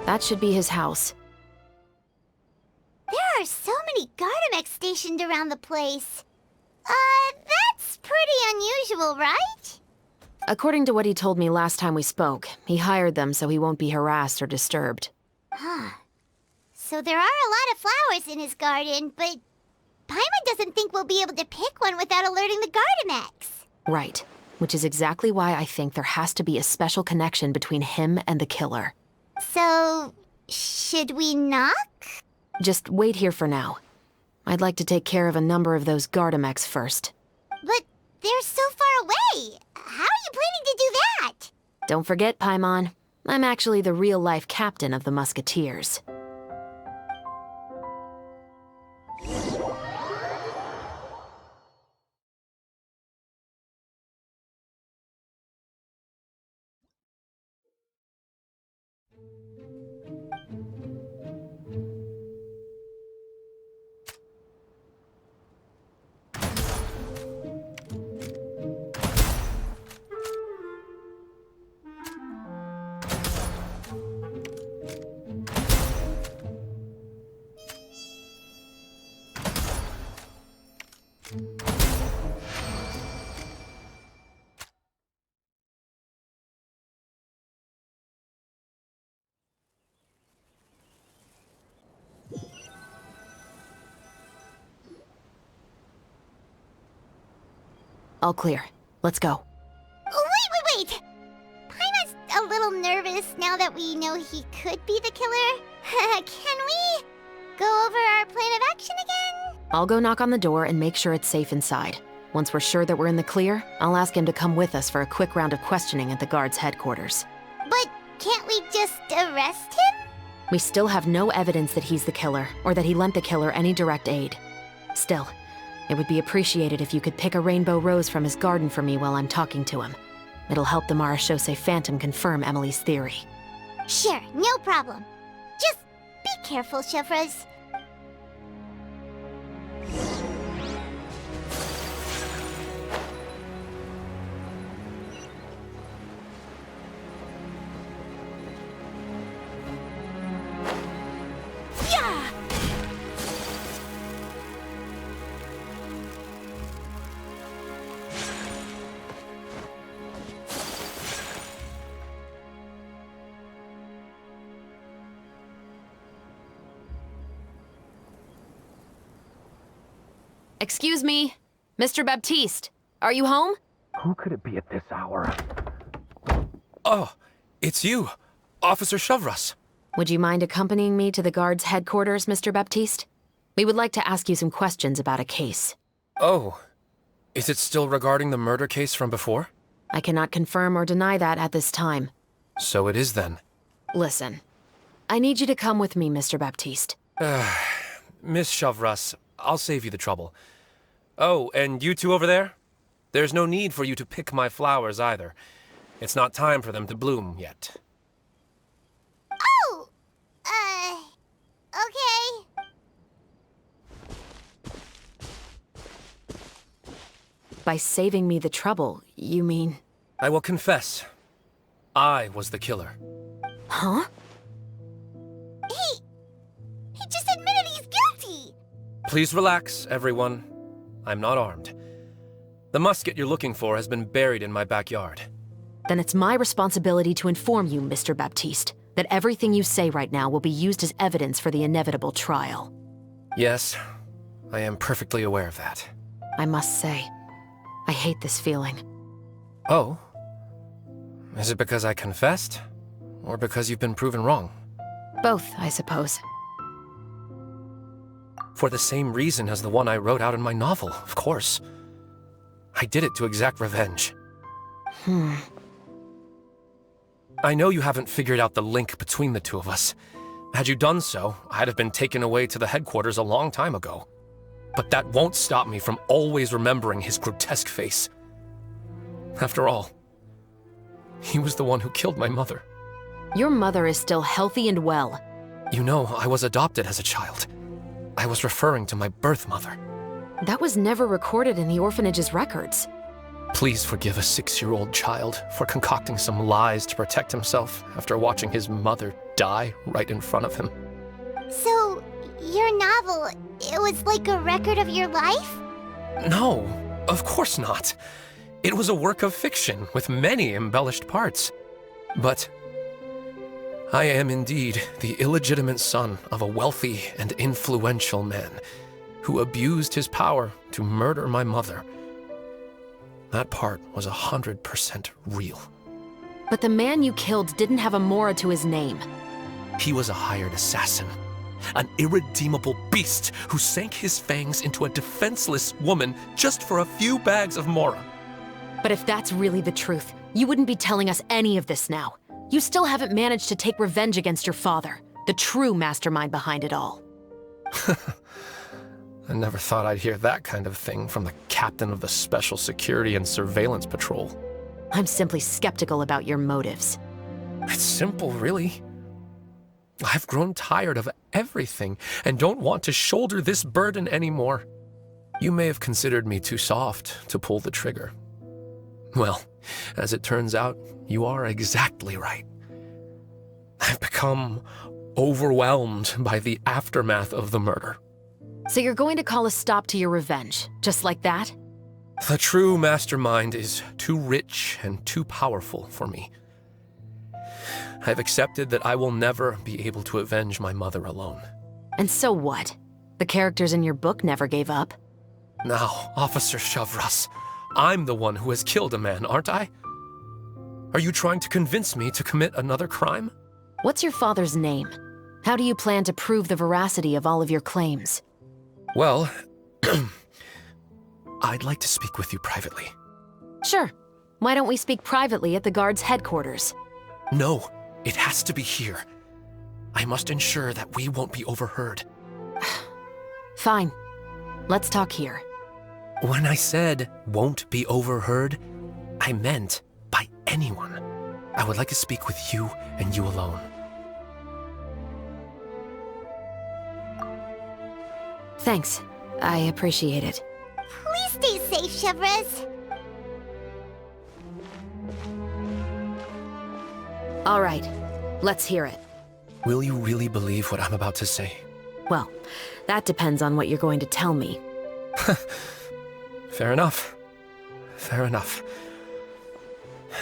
That should be his house. There are so many Gardamex stationed around the place. That's pretty unusual, right? According to what he told me last time we spoke, he hired them so he won't be harassed or disturbed. Huh. So there are a lot of flowers in his garden, but Paimon doesn't think we'll be able to pick one without alerting the Gardamex. Right. Which is exactly why I think there has to be a special connection between him and the killer. So, should we knock? Just wait here for now. I'd like to take care of a number of those Gardamex first. But they're so far away. How are you planning to do that? Don't forget, Paimon. I'm actually the real-life captain of the Musketeers. All clear. Let's go. Wait! Paimon's a little nervous now that we know he could be the killer. Can we go over our plan of action again? I'll go knock on the door and make sure it's safe inside. Once we're sure that we're in the clear, I'll ask him to come with us for a quick round of questioning at the guard's headquarters. But can't we just arrest him? We still have no evidence that he's the killer, or that he lent the killer any direct aid. Still, it would be appreciated if you could pick a rainbow rose from his garden for me while I'm talking to him. It'll help the Marechaussee Phantom confirm Emily's theory. Sure, no problem. Just be careful, Chevreuse. Excuse me, Mr. Baptiste, are you home? Who could it be at this hour? Oh, it's you, Officer Chevreuse. Would you mind accompanying me to the guard's headquarters, Mr. Baptiste? We would like to ask you some questions about a case. Oh, is it still regarding the murder case from before? I cannot confirm or deny that at this time. So it is then. Listen, I need you to come with me, Mr. Baptiste. Miss Chevreuse, I'll save you the trouble. Oh, and you two over there? There's no need for you to pick my flowers either. It's not time for them to bloom yet. Oh! Okay. By saving me the trouble, you mean... I will confess. I was the killer. Huh? He just admitted he's guilty! Please relax, everyone. I'm not armed. The musket you're looking for has been buried in my backyard. Then it's my responsibility to inform you, Mr. Baptiste, that everything you say right now will be used as evidence for the inevitable trial. Yes, I am perfectly aware of that. I must say, I hate this feeling. Oh? Is it because I confessed? Or because you've been proven wrong? Both, I suppose. For the same reason as the one I wrote out in my novel, of course. I did it to exact revenge. I know you haven't figured out the link between the two of us. Had you done so, I'd have been taken away to the headquarters a long time ago. But that won't stop me from always remembering his grotesque face. After all, he was the one who killed my mother. Your mother is still healthy and well. You know, I was adopted as a child. I was referring to my birth mother. That was never recorded in the orphanage's records. Please forgive a 6-year-old child for concocting some lies to protect himself after watching his mother die right in front of him. So, your novel, it was like a record of your life? No, of course not. It was a work of fiction with many embellished parts. But I am indeed the illegitimate son of a wealthy and influential man who abused his power to murder my mother. That part was 100% real. But the man you killed didn't have a Mora to his name. He was a hired assassin, an irredeemable beast who sank his fangs into a defenseless woman just for a few bags of Mora. But if that's really the truth, you wouldn't be telling us any of this now. You still haven't managed to take revenge against your father, the true mastermind behind it all. I never thought I'd hear that kind of thing from the captain of the Special Security and Surveillance Patrol. I'm simply skeptical about your motives. It's simple, really. I've grown tired of everything and don't want to shoulder this burden anymore. You may have considered me too soft to pull the trigger. Well, as it turns out, you are exactly right. I've become overwhelmed by the aftermath of the murder. So you're going to call a stop to your revenge, just like that? The true mastermind is too rich and too powerful for me. I've accepted that I will never be able to avenge my mother alone. And so what? The characters in your book never gave up. Now, Officer Shavras, I'm the one who has killed a man, aren't I? Are you trying to convince me to commit another crime? What's your father's name? How do you plan to prove the veracity of all of your claims? Well, I'd like to speak with you privately. Sure. Why don't we speak privately at the guard's headquarters? No, it has to be here. I must ensure that we won't be overheard. Fine. Let's talk here. When I said won't be overheard, I meant by anyone. I would like to speak with you and you alone. Thanks. I appreciate it. Please stay safe, Chevres. All right. Let's hear it. Will you really believe what I'm about to say? Well, that depends on what you're going to tell me. Fair enough. Fair enough.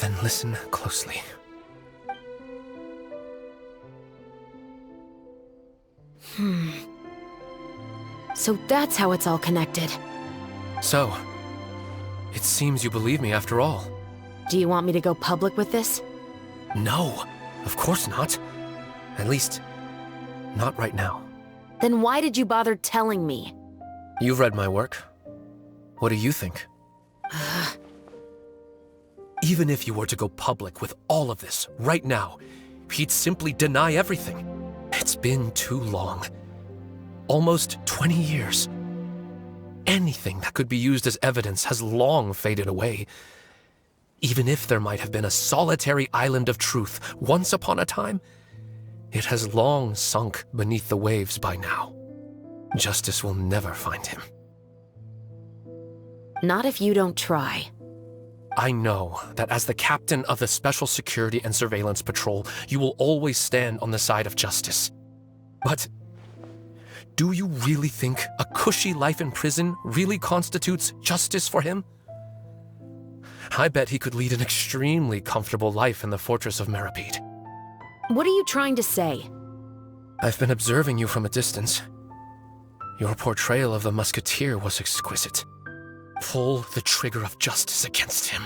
Then listen closely. So that's how it's all connected. So, it seems you believe me after all. Do you want me to go public with this? No, of course not. At least, not right now. Then why did you bother telling me? You've read my work. What do you think? Even if you were to go public with all of this right now, he'd simply deny everything. It's been too long. Almost 20 years. Anything that could be used as evidence has long faded away. Even if there might have been a solitary island of truth once upon a time, it has long sunk beneath the waves by now. Justice will never find him. Not if you don't try. I know that as the captain of the Special Security and Surveillance Patrol, you will always stand on the side of justice. But do you really think a cushy life in prison really constitutes justice for him? I bet he could lead an extremely comfortable life in the fortress of Meripede. What are you trying to say? I've been observing you from a distance. Your portrayal of the musketeer was exquisite. Pull the trigger of justice against him.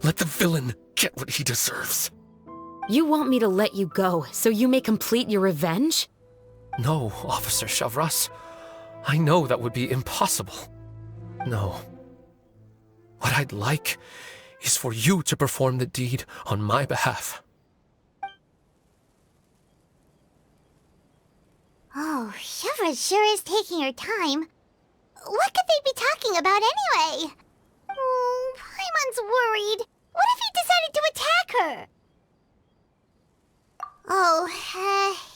Let the villain get what he deserves. You want me to let you go so you may complete your revenge? No, Officer Shavras. I know that would be impossible. No. What I'd like is for you to perform the deed on my behalf. Oh, Chevres sure is taking her time. What could they be talking about anyway? Oh, Paimon's worried. What if he decided to attack her? Oh,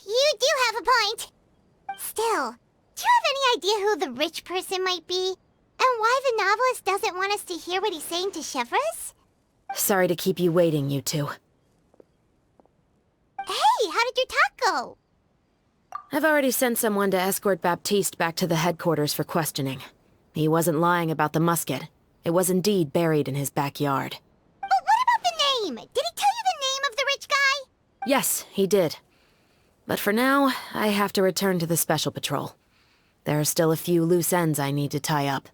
you do have a point. Still, do you have any idea who the rich person might be? And why the novelist doesn't want us to hear what he's saying to Chevres? Sorry to keep you waiting, you two. Hey, how did your talk go? I've already sent someone to escort Baptiste back to the headquarters for questioning. He wasn't lying about the musket. It was indeed buried in his backyard. But what about the name? Did he tell you the name of the rich guy? Yes, he did. But for now, I have to return to the Special Patrol. There are still a few loose ends I need to tie up.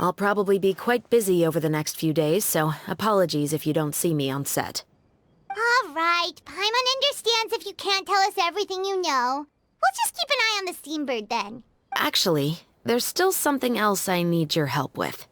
I'll probably be quite busy over the next few days, so apologies if you don't see me on set. All right, Paimon understands if you can't tell us everything you know. We'll just keep an eye on the Steambird then. Actually, there's still something else I need your help with.